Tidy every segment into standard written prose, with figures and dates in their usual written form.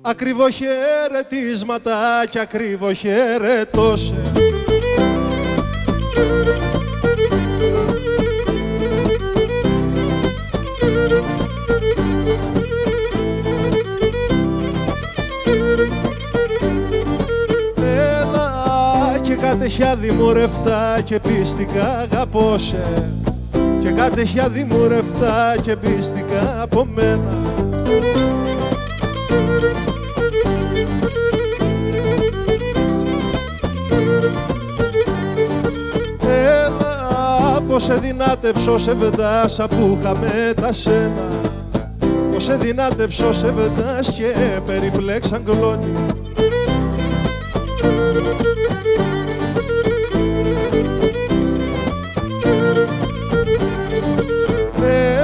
Ακριβοχαιρετίσματα κι ακριβοχαιρετώσε. Έλα και κατεχιά δημορευτά και πίστηκα αγαπώσε. Και κατεχιά δημορευτά και πίστηκα από μένα. Έλα πως σε δυνάτεψω σε βεντάσα που είχαμε τα σένα. Πως σε δυνάτεψω σε βεντάς και περιπλέξαν κλόνι.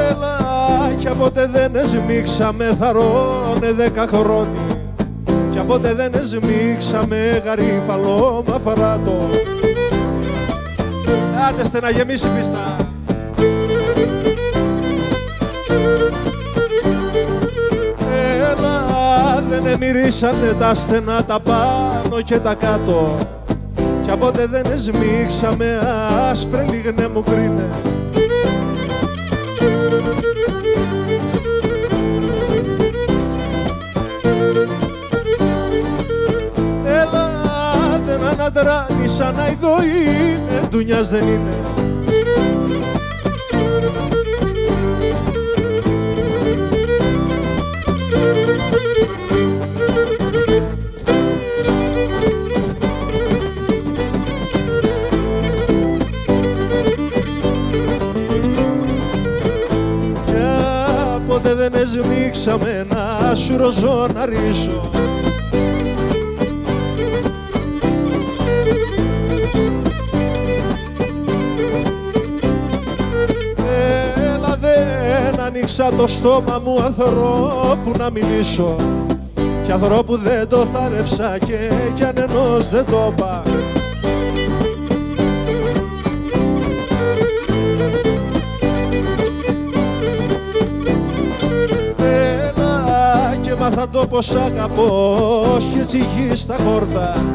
Έλα κι απότε δεν εσμίξαμε θαρώνε 10 χρόνια. Κι απότε δεν εσμίξαμε γαρίφαλο μαφράτο. Άντε στε να γεμίσει πίστα. Έλα δεν εμυρίσανε τα στενά τα πάνω και τα κάτω. Κι απότε δεν εσμίξαμε άσπρε λίγνε μου κρίνε. Έλα δεν αναδράνει σαν να ειδώ είναι, ντουνιάς δεν είναι. Ποτέ δεν εσμίξαμε να σου ροζώ να ρίσω. Έλα δεν ανοίξα το στόμα μου ανθρώπου να μιλήσω. Κι ανθρώπου δεν το θάρεψα και κι αν ενός δεν το είπα. Έμαθα το πως αγαπώ και εσύ έχεις τα χόρτα.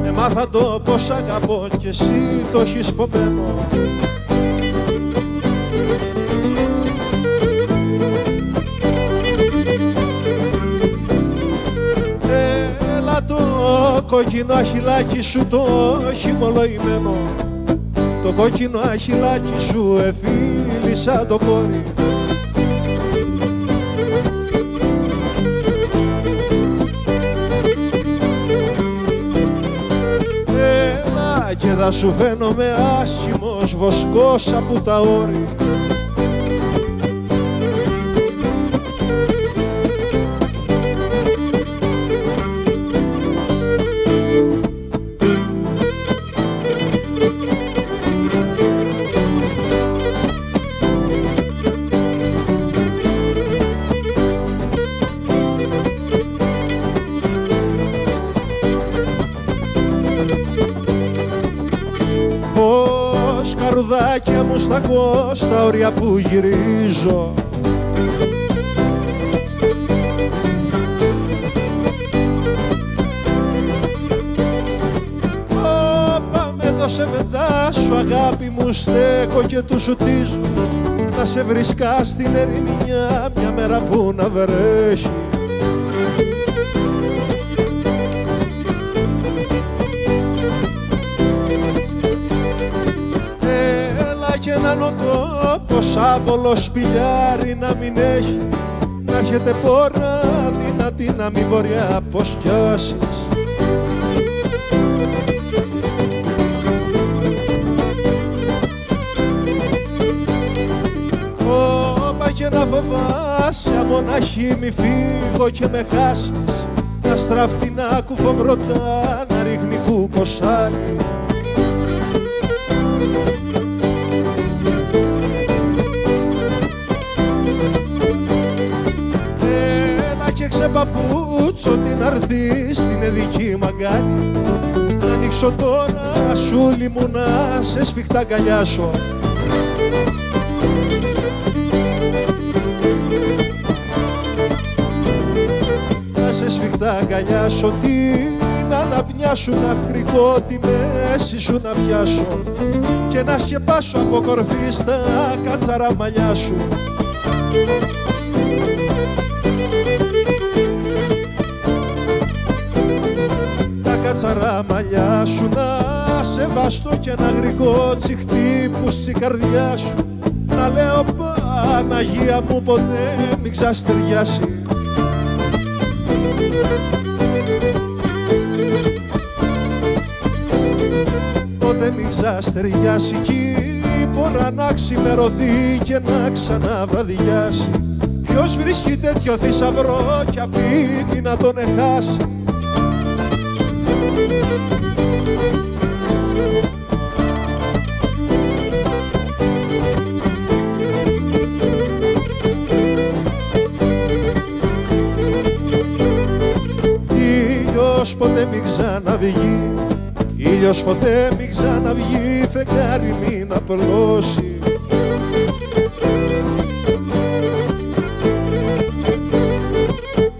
Έμαθα το πως αγαπώ και εσύ το έχεις ποπμένο. Έλα το κόκκινο αχυλάκι σου το έχει μολοημένο. Το κόκκινο αχυλάκι σου εφίλησα το κόρι. Και θα σου φαίνομαι άσχημος βοσκός από τα όρη. Καρουδάκια μου στα κόστα όρια που γυρίζω. Πάμε το σεβεντά σου αγάπη μου στέκω και του σουτίζω. Να σε βρίσκα στην ερημινιά μια μέρα που να βρέχει. Και έναν τόπος άβολο σπηλιάρι να μην έχει. Να έχετε πόρα δυνατή να μην μπορεί να αποσκιάσεις. Όπα και να φοβάσαι μοναχή μη φύγω και με χάσεις. Να στραφτεί να κουφοβρωτά να ρίχνει κουκοσάλι. Σε παπούτσο την αρθεί στην εδική μαγκάλη. Να ανοίξω τώρα σούλη μου να σε σφιχτά αγκαλιάσω. σε σφιχτά αγκαλιά σου, την αναπνιά σου να χρικώ, τη μέση σου να πιάσω και να σκεπάσω από κορφή στα κάτσαρα μαλλιά σου. Τα κάτσαρα μαλλιά σου να σε βαστώ και να γρικώ, τσιχτύπους στην καρδιά σου να λέω Παναγία μου ποτέ μην ξαστεριάσει. Ποτέ μην ξαστεριάσει κι η πόρα να ξημερωθεί και να ξαναβραδιάσει. Ποιος βρίσκει τέτοιο θησαυρό κι αφήνει να τον εχάσει. Ήλιος ποτέ μην ξαναβγεί, ήλιος ποτέ μην ξαναβγεί, φεγγάρι μην απλώσει.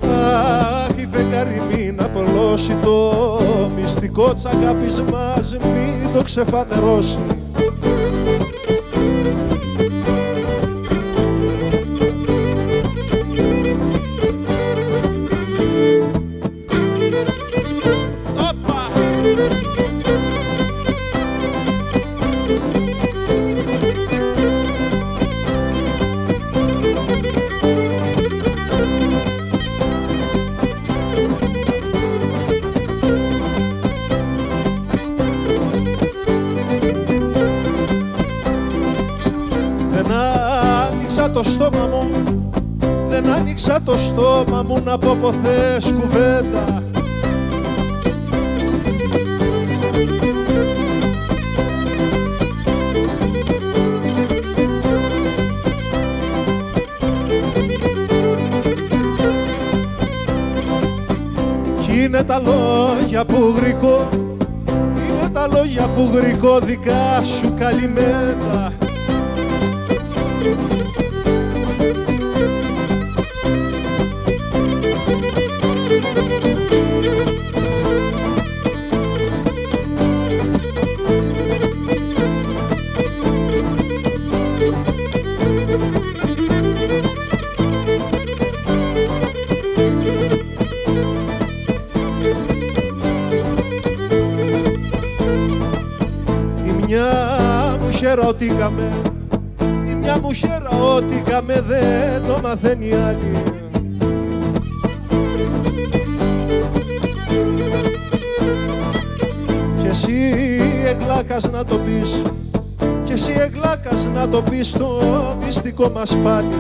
Αχ, η φεγγάρι μην απλώσει, το μυστικό της αγάπης μας μην το ξεφανερώσει. Το στόμα μου, δεν άνοιξα το στόμα μου να πω ποθές κουβέντα. Κι είναι τα λόγια που γρικώ, είναι τα λόγια που γρικώ δικά σου καλυμμένα. Μια μου χέρα ό,τι είχαμε, η μια μου χέρα ό,τι είχαμε δεν το μαθαίνει άλλη. Κι εσύ εγλάκας να το πεις, κι εσύ εγλάκας να το πεις το μυστικό μας πάλι.